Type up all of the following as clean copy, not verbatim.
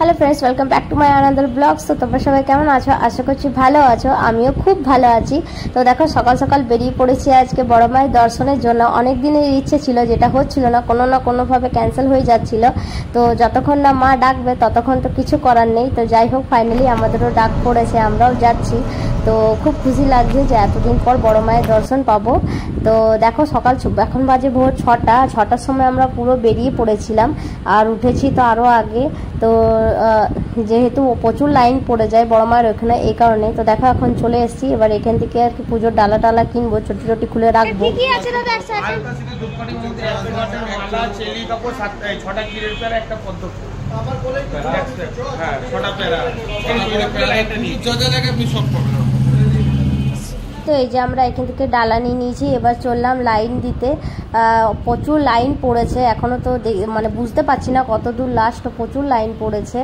Hello friends welcome back to my another blogs. तो তোমরা সবাই কেমন আছো? আশা করছি ভালো আছো। আমিও খুব ভালো আছি। তো দেখো সকাল সকাল বেরিয়ে পড়েছি আজকে বড় মায়ের দর্শনের জন্য। অনেক দিনের ইচ্ছে ছিল, যেটা হচ্ছিল না, কোনোভাবে ক্যান্সেল হয়ে যাচ্ছিল। তো যতক্ষণ না মা ডাকবে ততক্ষণ তো কিছু করার নেই। তো যাই হোক ফাইনালি আমাদেরও ডাক পড়েছে, আমরাও যাচ্ছি। তো খুব খুশি লাগছে যে এতদিন পর বড় মায়ের দর্শন পাবো। তো দেখো সকাল এখন বাজে ভোর 6টার সময় আমরা পুরো বেরিয়ে পড়েছিলাম, আর উঠেছি তো আরও আগে। তো যেহেতু প্রচুর লাইন পড়ে যায় বড় মায়ের ওখানে, এই কারণে। তো দেখো এখন চলে এসেছি, এবার এখান থেকে আর কি পুজোর ডালা টালা কিনবো, ছোটি ছোটি খুলে রাখবো। তো এই যে আমরা এখান থেকে ডালা নিয়ে নিয়েছি, এবার চললাম লাইন দিতে। প্রচুর লাইন পড়েছে, এখনও তো মানে বুঝতে পারছি না কত দূর লাস্ট, প্রচুর লাইন পড়েছে।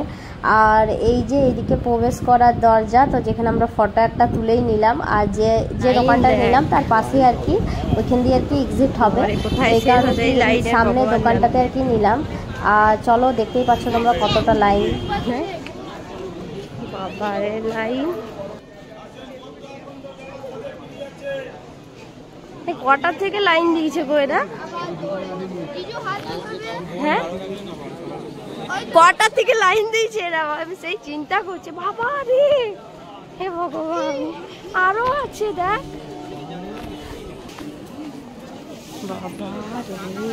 আর এই যে এইদিকে প্রবেশ করার দরজা, তো যেখানে আমরা ফটো একটা তুলেই নিলাম, আর যে দোকানটা নিলাম তার পাশেই আর কি ওইখান দিয়ে আর কি এক্সিট হবে, এই কারণে সামনে দোকানটাতে আর কি নিলাম। আর চলো দেখতেই পাচ্ছ তোমরা কতটা লাইন, বাবারে লাইন। কটার থেকে লাইন দিয়েছে গো এরা? হ্যাঁ কটার থেকে লাইন দিয়েছে এরা? আমি সেই চিন্তা করছি, বাবা রে, হে ভগবান, আরো আছে দেখ, বাবা রে।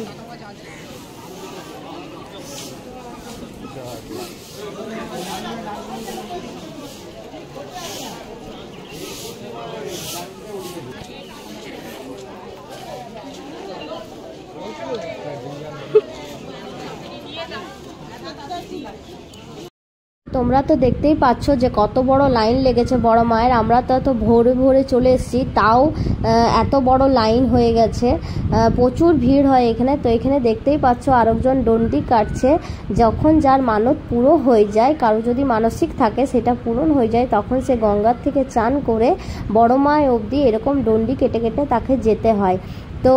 তোমরা তো দেখতেই পাচ্ছ যে কত বড় লাইন লেগেছে বড় মায়ের। আমরা তো ভোরে ভোরে চলে এসেছি, তাও এত বড় লাইন হয়ে গেছে, প্রচুর ভিড় হয় এখানে। তো এখানে দেখতেই পাচ্ছ আরেকজন ডন্ডি কাটছে। যখন যার মানত পুরো হয়ে যায়, কারো যদি মানসিক থাকে সেটা পূরণ হয়ে যায়, তখন সে গঙ্গার থেকে চান করে বড় মায়ের অবধি এরকম ডন্ডি কেটে কেটে তাকে যেতে হয়। তো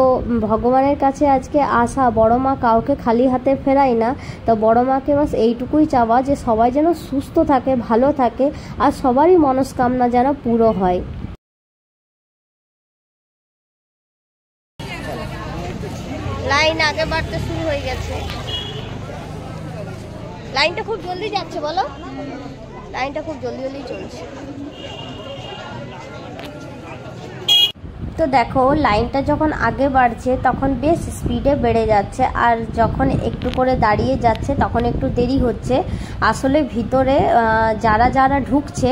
ভগবানের কাছে আজকে আসা, বড় মা কাউকে খালি হাতে ফেরায় না। তো বড় মাকে বাস এইটুকুই চাওয়া যে সবাই যেন সুস্থ থাকে, ভালো থাকে, আর সবারই মনস্কামনা যেন পুরো হয়। লাইন আগে বাড়তে শুরু হয়ে গেছে, লাইনটা খুব জলদি যাচ্ছে, বলো লাইনটা খুব জলদি জলদি চলছে। তো দেখো লাইনটা যখন আগে বাড়ছে তখন বেশ স্পিডে বেড়ে যাচ্ছে, আর যখন একটু করে দাঁড়িয়ে যাচ্ছে তখন একটু দেরি হচ্ছে। আসলে ভিতরে যারা যারা ঢুকছে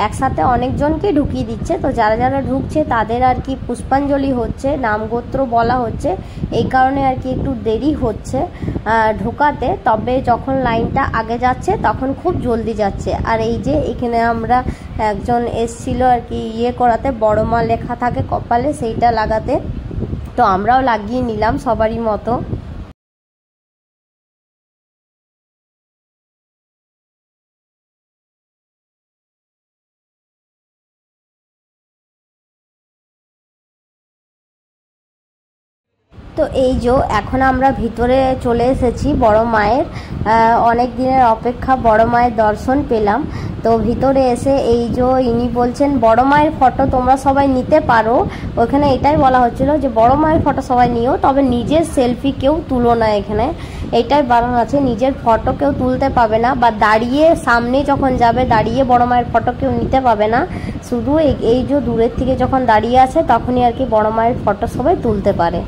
একসাথে অনেকজনকে ঢুকিয়ে দিচ্ছে, তো যারা যারা ঢুকছে তাদের আর কি পুষ্পাঞ্জলি হচ্ছে, নামগোত্র বলা হচ্ছে, এই কারণে আর কি একটু দেরি হচ্ছে ঢোকাতে। তবে যখন লাইনটা আগে যাচ্ছে তখন খুব জলদি যাচ্ছে। আর এই যে এখানে আমরা একজন এসছিল আর কি করাতে, বড় মা লেখা থাকে কপালে, সেইটা লাগাতে। তো আমরাও লাগিয়ে নিলাম সবারই মতো। তো এই যে এখন আমরা ভিতরে চলে এসেছি বড় মায়ের, অনেক দিনের অপেক্ষা বড় মায়ের দর্শন পেলাম। তো ভিতরে এসে এই যে ইনি বলছেন বড় মায়ের ফটো তোমরা সবাই নিতে পারো, ওখানে এটাই বলা হচ্ছিল যে বড় মায়ের ফটো সবাই নিও, তবে নিজের সেলফি কেউ তুলো না। এখানে এইটাই বারণ আছে, নিজের ফটো কেউ তুলতে পাবে না, বা দাঁড়িয়ে সামনে যখন যাবে দাঁড়িয়ে বড় মায়ের ফটো কেউ নিতে পাবে না। শুধু এই যে দূরের থেকে যখন দাঁড়িয়ে আছে তখনই আর কি বড় মায়ের ফটো সবাই তুলতে পারে।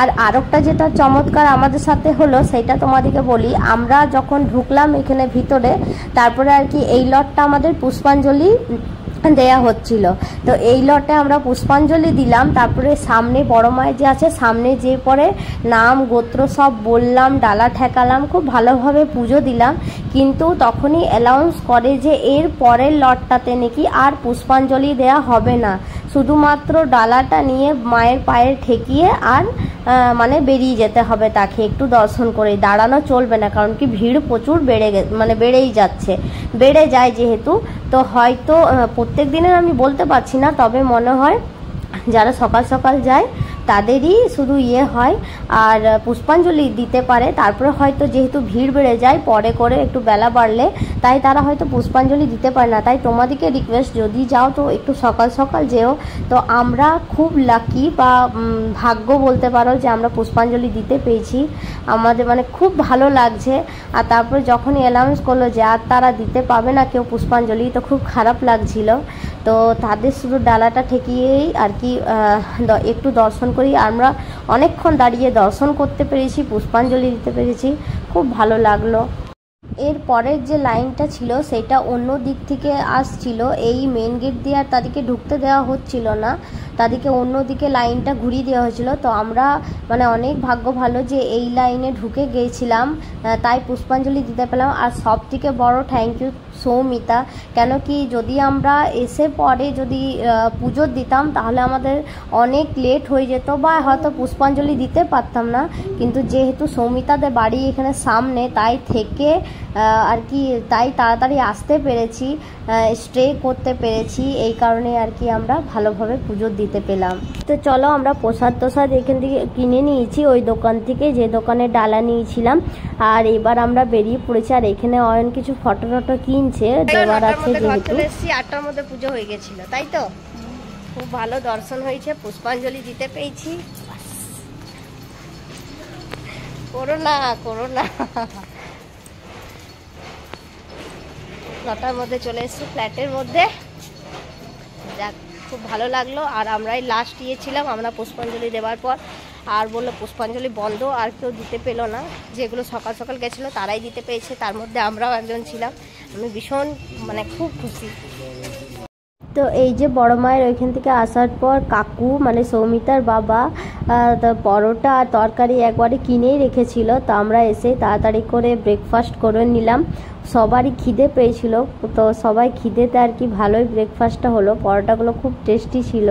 আর আরেকটা যেটা চমৎকার আমাদের সাথে হলো সেটা তোমাদেরকে বলি। আমরা যখন ঢুকলাম এখানে ভিতরে, তারপরে আর কি এই লটটা আমাদের পুষ্পাঞ্জলি দেয়া হচ্ছিল। তো এই লটে আমরা পুষ্পাঞ্জলি দিলাম, তারপরে সামনে বড় মায়ের যে আছে সামনে যে পরে নাম গোত্র সব বললাম, ডালা ঠেকালাম, খুব ভালোভাবে পুজো দিলাম। কিন্তু তখনই অ্যানাউন্স করে যে এর পরের লটটাতে নাকি আর পুষ্পাঞ্জলি দেয়া হবে না, শুধুমাত্র ডালাটা নিয়ে মায়ের পায়ে ঠেকিয়ে আর মানে বেরিয়ে যেতে হবে, তাকে একটু দর্শন করে দাঁড়ানো চলবে না, কারণ কি ভিড় প্রচুর বেড়েই যাচ্ছে, বেড়ে যায় যেহেতু। তো হয়তো প্রত্যেক দিনের আমি বলতে পারছি না, তবে মনে হয় যারা সকাল সকাল যায় তাদেরই শুধু ইয়ে হয় আর পুষ্পাঞ্জলি দিতে পারে। তারপরে হয়তো যেহেতু ভিড় বেড়ে যায় পরে করে একটু বেলা বাড়লে, তাই তারা হয়তো পুষ্পাঞ্জলি দিতে পারে না। তাই তোমাদেরকে রিকোয়েস্ট, যদি যাও তো একটু সকাল সকাল যেও। তো আমরা খুব লাকি বা ভাগ্য বলতে পারো যে আমরা পুষ্পাঞ্জলি দিতে পেয়েছি, আমাদের মানে খুব ভালো লাগছে। আর তারপরে যখনই অ্যানাউন্স করলো যে আর তারা দিতে পাবে না কেউ পুষ্পাঞ্জলি, তো খুব খারাপ লাগছিল। তো তাদের শুধু ডালাটা ঠেকিয়েই আর কি একটু দর্শন করি। আমরা অনেকক্ষণ দাঁড়িয়ে দর্শন করতে পেরেছি, পুষ্পাঞ্জলি দিতে পেরেছি, খুব ভালো লাগলো। এর পরের যে লাইনটা ছিল সেটা অন্য দিক থেকে আসছিল, এই মেন গেট দিয়ে আর তাদেরকে ঢুকতে দেওয়া হচ্ছিল না, তাদেরকে অন্য দিকে লাইনটা ঘুরিয়ে দেওয়া হয়েছিল। তো আমরা মানে অনেক ভাগ্য ভালো যে এই লাইনে ঢুকে গিয়েছিলাম, তাই পুষ্পাঞ্জলি দিতে পেলাম। আর সব থেকে বড় থ্যাংক ইউ সৌমিতা, কেন কি যদি আমরা এসে পরে যদি পুজো দিতাম তাহলে আমাদের অনেক লেট হয়ে যেত বা হয়তো পুষ্পাঞ্জলি দিতে পারতাম না। কিন্তু যেহেতু সৌমিতাদের বাড়ি এখানে সামনে, তাই থেকে আর কি তাই তাড়াতাড়ি আসতে পেরেছি, স্টে করতে পেরেছি, এই কারণে আর কি আমরা ভালোভাবে পুজো দিতে পেলাম। তো চলো আমরা প্রসাদ তোসাদ এখান থেকে কিনে নিয়েছি ওই দোকান থেকে, যে দোকানে ডালা নিয়েছিলাম। আর এবার আমরা বেরিয়ে পড়েছি। আর এখানে অয়ন কিছু ফটো টটো কিনছে, দেওয়ার আছে যেহেতু। 8টার মধ্যে পুজো হয়ে গেছিল, তাই তো খুব ভালো দর্শন হয়েছে, পুষ্পাঞ্জলি দিতে পেয়েছি। করোনা 9টার মধ্যে চলে এসেছি ফ্ল্যাটের মধ্যে। যাক, খুব ভালো লাগলো। আর আমরাই লাস্ট ছিলাম আমরা পুষ্পাঞ্জলি দেওয়ার পর। আর বললো পুষ্পাঞ্জলি বন্ধ, আর কেউ দিতে পেলো না, যেগুলো সকাল সকাল গেছিলো তারাই দিতে পেয়েছে, তার মধ্যে আমরাও একজন ছিলাম। আমি ভীষণ মানে খুব খুশি। তো এই যে বড় মায়ের ওইখান থেকে আসার পর কাকু মানে সৌমিতার বাবা পরোটা আর তরকারি একবারে কিনেই রেখেছিল। তো আমরা এসে তাড়াতাড়ি করে ব্রেকফাস্ট করে নিলাম। সবারই খিদে পেয়েছিল, তো সবাই খিদেতে আর কি ভালোই ব্রেকফাস্টটা হলো। পরোটাগুলো খুব টেস্টি ছিল।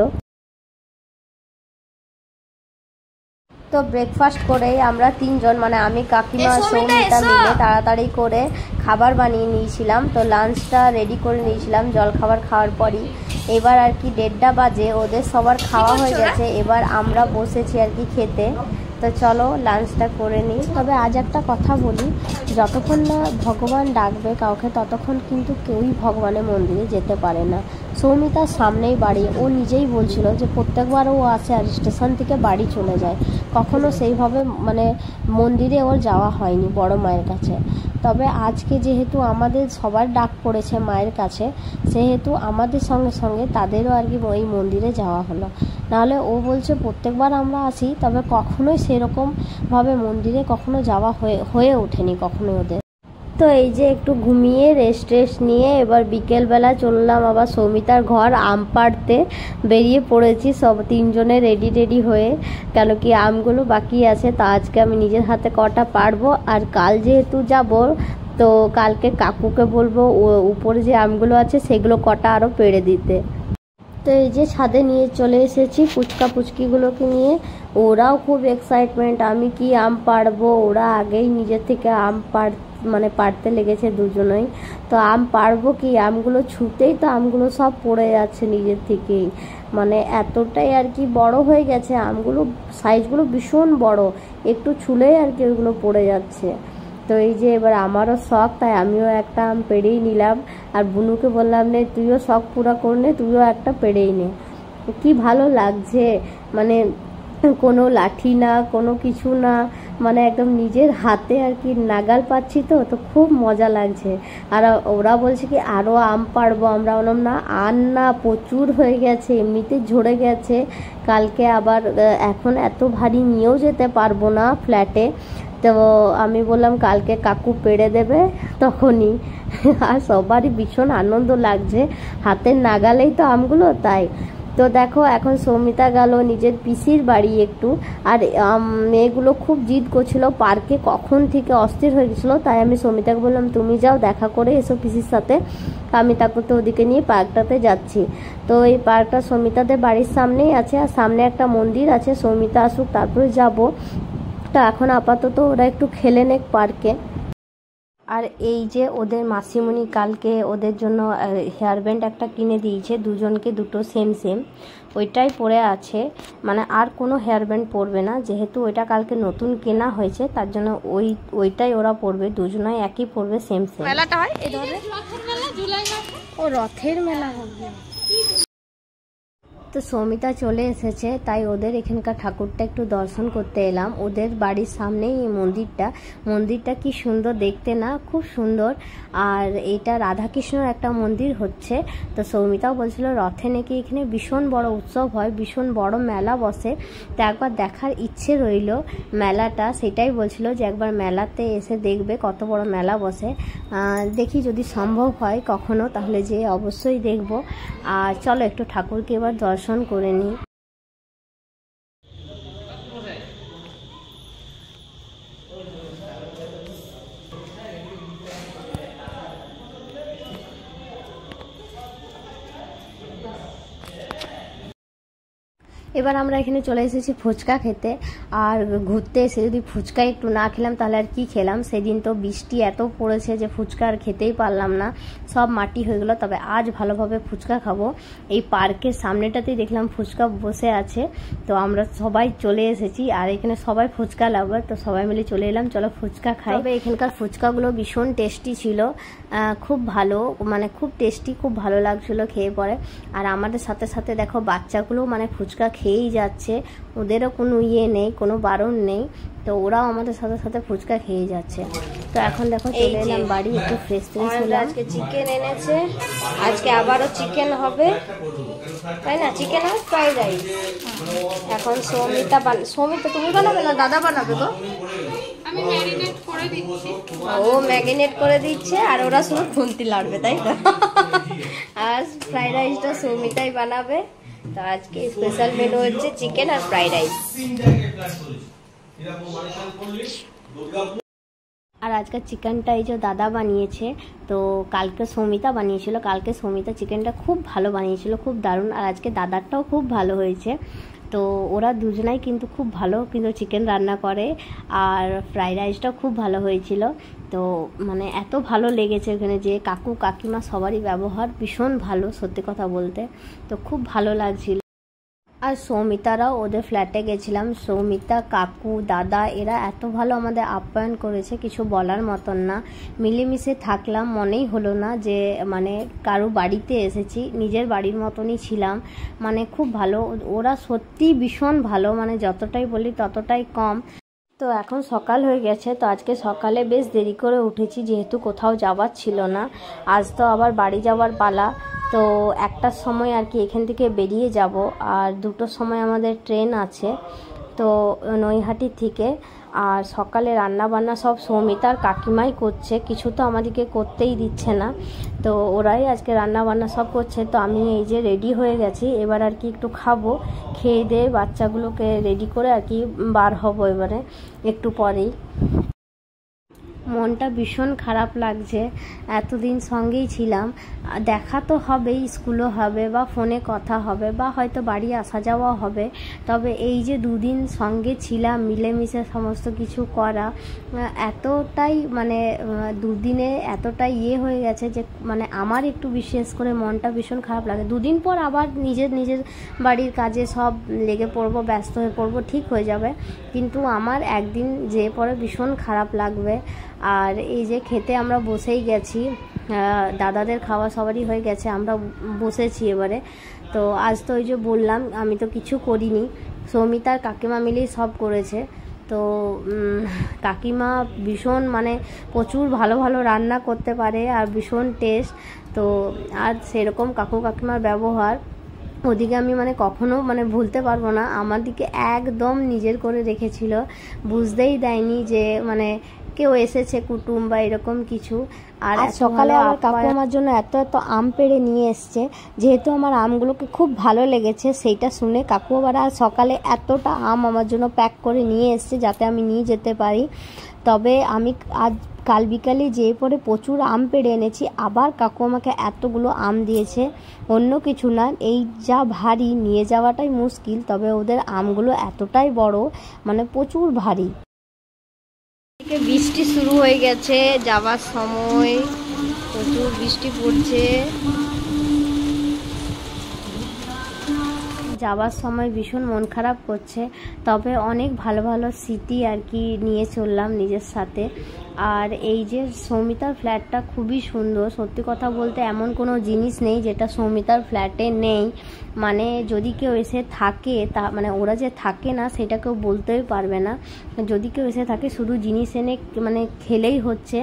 তো ব্রেকফাস্ট করেই আমরা তিনজন মানে আমি, কাকিমা, সৌমিতা মিলে তাড়াতাড়ি করে খাবার বানিয়ে নিয়েছিলাম। তো লাঞ্চটা রেডি করে নিয়েছিলাম জলখাবার খাওয়ার পরই। এবার আর কি 1:30 বাজে, ওদের সবার খাওয়া হয়ে গেছে, এবার আমরা বসেছি আর কি খেতে। তো চলো লাঞ্চটা করে নিই। তবে আজ একটা কথা বলি, যতক্ষণ না ভগবান ডাকবে কাউকে ততক্ষণ কিন্তু কেউই ভগবানের মন্দিরে যেতে পারে না। সৌমিতার সামনেই বাড়ি, ও নিজেই বলছিল যে প্রত্যেকবার ও আসে আর স্টেশন থেকে বাড়ি চলে যায়, কখনো সেইভাবে মানে মন্দিরে ওর যাওয়া হয়নি বড় মায়ের কাছে। তবে আজকে যেহেতু আমাদের সবার ডাক পড়েছে মায়ের কাছে, সেহেতু আমাদের সঙ্গে সঙ্গে তাদেরও আর কি ওই মন্দিরে যাওয়া হলো। নাহলে ও বলছে প্রত্যেকবার আমরা আসি, তবে কখনোই সেরকমভাবে মন্দিরে কখনো যাওয়া হয়ে ওঠেনি কখনোই ওদের। তো এই যে একটু ঘুমিয়ে রেস্ট নিয়ে এবার বিকেলবেলা চললাম আবার সৌমিতার ঘর আম পাড়তে বেরিয়ে পড়েছি, সব তিনজনে রেডি হয়ে। কেন কি আমগুলো বাকি আছে, তা আজকে আমি নিজের হাতে কটা পারবো। আর কাল যেহেতু যাব, তো কালকে কাকুকে বলবো উপরে যে আমগুলো আছে সেগুলো কটা আরও পেড়ে দিতে। তো এই যে ছাদে নিয়ে চলে এসেছি পুচকিগুলোকে নিয়ে, ওরাও খুব এক্সাইটমেন্ট, আমি কি আম পাড়বো। ওরা আগেই নিজের থেকে আম পাড়তে লেগেছে দুজনেই। তো আম পাড়বো কি, আমগুলো ছুতেই তো আমগুলো সব পড়ে যাচ্ছে নিজের থেকেই, মানে এতটাই আর কি বড় হয়ে গেছে আমগুলো, সাইজগুলো ভীষণ বড়, একটু ছুলেই আর কি ওইগুলো পড়ে যাচ্ছে। তো এই যে এবার আমারও শখ, তাই আমিও একটা আম পেড়েই নিলাম। আর বুনুকে বললাম নে তুইও শখ পুরা করে নে, তুইও একটা পেড়েই নে। কি ভালো লাগছে, মানে কোনো লাঠি না, কোনো কিছু না, মানে একদম নিজের হাতে আর কি নাগাল পাচ্ছি। তো খুব মজা লাগছে। আর ওরা বলছে কি আরও আম পাড়বো, আমরা বললাম না আর না, প্রচুর হয়ে গেছে, এমনিতে ঝরে গেছে, কালকে আবার এখন এত ভারী নিয়েও যেতে পারবো না ফ্ল্যাটে। তো আমি বললাম কালকে কাকু পেড়ে দেবে তখনই। আর সবারই ভীষণ আনন্দ লাগছে, হাতের নাগালেই তো আমগুলো, তাই। তো দেখো এখন সৌমিতা গেল নিজের পিসির বাড়ি একটু, আর মেয়েগুলো খুব জিদ করছিল পার্কে, কখন থেকে অস্থির হয়ে গেছিলো। তাই আমি সৌমিতাকে বললাম তুমি যাও দেখা করে এসো পিসির সাথে, আমি তারপর তো ওদিকে নিয়ে পার্কটাতে যাচ্ছি। তো এই পার্কটা সৌমিতাদের বাড়ির সামনেই আছে, আর সামনে একটা মন্দির আছে, সৌমিতা আসুক তারপরে যাব। তো এখন আপাতত ওরা একটু খেলে নেক পার্কে। আর এই যে ওদের মাসিমণি কালকে ওদের জন্য হেয়ার ব্যান্ড একটা কিনে দিয়েছে, দুজনকে দুটো সেম সেম, ওইটাই পরে আছে, মানে আর কোনো হেয়ার ব্যান্ড পরবে না, যেহেতু ওইটা কালকে নতুন কেনা হয়েছে তার জন্য ওইটাই ওরা পরবে, দুজনাই একই পরবে সেম সেম। মেলাটা হয় এই ধরনের, ও রথের মেলা হবে। তো সৌমিতা চলে এসেছে, তাই ওদের এখানকার ঠাকুরটা একটু দর্শন করতে এলাম। ওদের বাড়ির সামনেই এই মন্দিরটা কি সুন্দর দেখতে না, খুব সুন্দর। আর এটা রাধাকৃষ্ণর একটা মন্দির হচ্ছে। তো সৌমিতাও বলছিল রথে নাকি এখানে ভীষণ বড় উৎসব হয়, ভীষণ বড় মেলা বসে, তো একবার দেখার ইচ্ছে রইল মেলাটা, সেটাই বলছিল যে একবার মেলাতে এসে দেখবে কত বড় মেলা বসে। দেখি যদি সম্ভব হয় কখনো তাহলে যে অবশ্যই দেখব। আর চলো একটু ঠাকুরকে এবার দর্শন করে নিই। এবার আমরা এখানে চলে এসেছি ফুচকা খেতে, আর ঘুরতে এসে যদি ফুচকা একটু না খেলাম তাহলে আর কি খেলাম। সেদিন তো বৃষ্টি এত পড়েছে যে ফুচকা আর খেতেই পারলাম না, সব মাটি হয়ে গেলো। তবে আজ ভালোভাবে ফুচকা খাবো। এই পার্কের সামনেটাতেই দেখলাম ফুচকা বসে আছে, তো আমরা সবাই চলে এসেছি, আর এখানে সবাই ফুচকা লাভার, তো সবাই মিলে চলে এলাম, চলো ফুচকা খাই। তবে এখানকার ফুচকাগুলো ভীষণ টেস্টি ছিল, খুব ভালো, মানে খুব টেস্টি, খুব ভালো লাগছিলো খেয়ে পরে। আর আমাদের সাথে সাথে দেখো বাচ্চাগুলো মানে ফুচকা খেয়েই যাচ্ছে, ওদেরও কোনো ইয়ে নেই, কোনো বারণ নেই, তো ওরাও আমাদের সাথে সাথে ফুচকা খেয়েই যাচ্ছে। তো এখন দেখো চলে এলাম বাড়ি, একটু ফ্রেশ ফ্রেশ হলাম। আজকে চিকেন এনেছে, আজকে আবারও চিকেন হবে, তাই না? চিকেন আর ফ্রাইড রাইস। এখন সৌমিতা তুমি বানাবে না দাদা বানাবে গো? আমি ম্যারিনেট করে দিচ্ছি। ও ম্যারিনেট করে দিচ্ছে, আর ওরা শুধু খুন্তি লাড়বে, তাই তো? আর ফ্রাইড রাইসটা সৌমিতাই বানাবে। তো আজকে স্পেশাল মেনু হচ্ছে চিকেন আর ফ্রাইড রাইস। আর আজকে চিকেনটা এই যে দাদা বানিয়েছে, তো কালকে সৌমিতা বানিয়েছিল, কালকে সৌমিতা চিকেনটা খুব ভালো বানিয়েছিল, খুব দারুণ। আর আজকে দাদারটাও খুব ভালো হয়েছে। তো ওরা দুজনাই কিন্তু খুব ভালো কিন্তু চিকেন রান্না করে, আর ফ্রাইড রাইসটাও খুব ভালো হয়েছিল। তো মানে এত ভালো লেগেছে ওখানে, যে কাকু কাকিমা সবারই ব্যবহার ভীষণ ভালো, সত্যি কথা বলতে, তো খুব ভালো লাগছিল। আর সৌমিতারাও ওদের ফ্ল্যাটে গেছিলাম, সৌমিতা কাকু দাদা এরা এত ভালো আমাদের আপ্যায়ন করেছে, কিছু বলার মতন না। মিলেমিশে থাকলাম, মনেই হলো না যে মানে কারো বাড়িতে এসেছি, নিজের বাড়ির মতনই ছিলাম, মানে খুব ভালো। ওরা সত্যি ভীষণ ভালো, মানে যতটাই বলি ততটাই কম। তো এখন সকাল হয়ে গেছে, তো আজকে সকালে বেশ দেরি করে উঠেছি, যেহেতু কোথাও যাওয়ার ছিল না। আজ তো আবার বাড়ি যাওয়ার পালা, তো 1টার সময় আর কি এখান থেকে বেরিয়ে যাব, আর 2টোর সময় আমাদের ট্রেন আছে, তো নৈহাটি থেকে। আর সকালে রান্না বান্না সব সৌমিতার কাকিমাই করছে, কিছু তো আমাদেরকে করতেই দিচ্ছে না, তো ওরাই আজকে রান্না বান্না সব করছে। তো আমি এই যে রেডি হয়ে গেছি, এবার আর কি একটু খাবো, খেয়ে দিয়ে বাচ্চাগুলোকে রেডি করে আর কি বার হব এবারে একটু পরেই। মনটা ভীষণ খারাপ লাগছে, এতদিন সঙ্গেই ছিলাম, দেখা তো হবেই, স্কুলও হবে বা ফোনে কথা হবে বা হয়তো বাড়ি আসা যাওয়া হবে, তবে এই যে 2 দিন সঙ্গে ছিলাম, মিলেমিশে সমস্ত কিছু করা, এতটাই মানে 2 দিনে এতটাই হয়ে গেছে যে মানে আমার একটু বিশেষ করে মনটা ভীষণ খারাপ লাগে। 2 দিন পর আবার নিজের বাড়ির কাজে সব লেগে পড়বো, ব্যস্ত হয়ে পড়বো, ঠিক হয়ে যাবে, কিন্তু আমার একদিন যে পরে ভীষণ খারাপ লাগবে। আর এই যে খেতে আমরা বসেই গেছি, দাদাদের খাওয়া সবারই হয়ে গেছে, আমরা বসেছি এবারে। তো আজ তো ওই যে বললাম আমি তো কিছু করিনি, সৌমিতার কাকিমা মিলেই সব করেছে। তো কাকিমা ভীষণ মানে প্রচুর ভালো ভালো রান্না করতে পারে, আর ভীষণ টেস্ট। তো আর সেরকম কাকু কাকিমার ব্যবহার ওদিকে আমি মানে কখনো মানে ভুলতে পারবো না, আমার দিকে একদম নিজের করে রেখেছিল, বুঝতেই দেয়নি যে মানে কেউ এসেছে কুটুম বা এরকম কিছু। আর সকালে আমার কাকু আমার জন্য এত এত আম পেড়ে নিয়ে এসছে, যেহেতু আমার আমগুলোকে খুব ভালো লেগেছে, সেইটা শুনে কাকু আবার আর সকালে এতটা আম আমার জন্য প্যাক করে নিয়ে এসছে যাতে আমি নিয়ে যেতে পারি। তবে আমি আজ কাল বিকালে যেয়ে পরে প্রচুর আম পেড়ে এনেছি, আবার কাকু আমাকে এতগুলো আম দিয়েছে, অন্য কিছু না, এই যা ভারী নিয়ে যাওয়াটাই মুশকিল, তবে ওদের আমগুলো এতটাই বড় মানে প্রচুর ভারী। বৃষ্টি শুরু হয়ে গেছে, যাবার সময় প্রচুর বৃষ্টি পড়ছে। যাবার সময় ভীষণ মন খারাপ করছে, তবে অনেক ভালো ভালো স্মৃতি আর কি নিয়ে চললাম নিজের সাথে। আর এই যে সৌমিতার ফ্ল্যাটটা খুবই সুন্দর, সত্যি কথা বলতে এমন কোনো জিনিস নেই যেটা সৌমিতার ফ্ল্যাটে নেই। মানে যদি কেউ এসে থাকে, তা মানে ওরা যে থাকে না সেটা কেউ বলতেই পারবে না। যদি কেউ এসে থাকে শুধু জিনিস এনে মানে খেলেই হচ্ছে,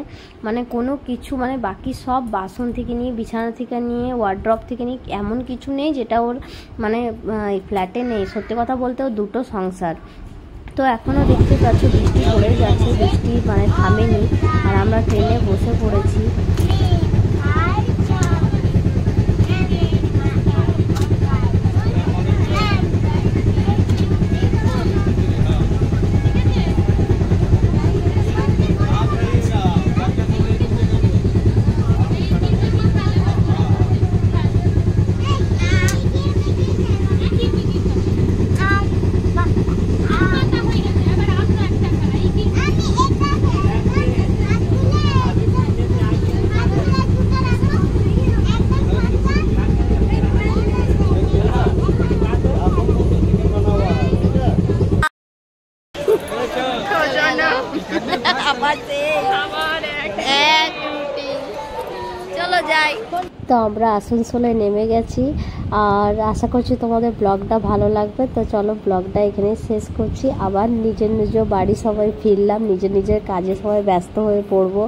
মানে কোনো কিছু মানে বাকি সব বাসন থেকে নিয়ে, বিছানা থেকে নিয়ে, ওয়ার্ড্রপ থেকে নিয়ে এমন কিছু নেই যেটা ওর মানে ফ্ল্যাটে নেই। সত্যি কথা বলতে ও দুটো সংসার। তো এখনও দেখতে পাচ্ছ বৃষ্টি পড়ে যাচ্ছে, বৃষ্টি মানে থামেনি। আর আমরা ট্রেনে বসে পড়েছি। চলো যাই। তো আমরা আসানসোলে নেমে গেছি, আর আশা করছি তোমাদের ব্লগটা ভালো লাগবে। তো চলো ব্লগটা এখানে শেষ করছি। আবার নিজের নিজের বাড়ি সবাই ফিরলাম, নিজের নিজের কাজে সবাই ব্যস্ত হয়ে পড়বো।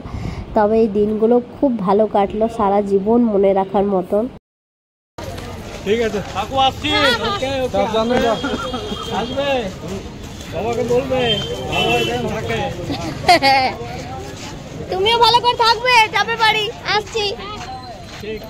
তবে এই দিনগুলো খুব ভালো কাটলো, সারা জীবন মনে রাখার মতন। ঠিক আছে, কাকু আসছি। ওকে ওকে, আসবে, বাবাকে বলবে ভালো থাকে। তুমিও ভালো করে থাকবে, যাবে বাড়ি, আসছি। ঠিক।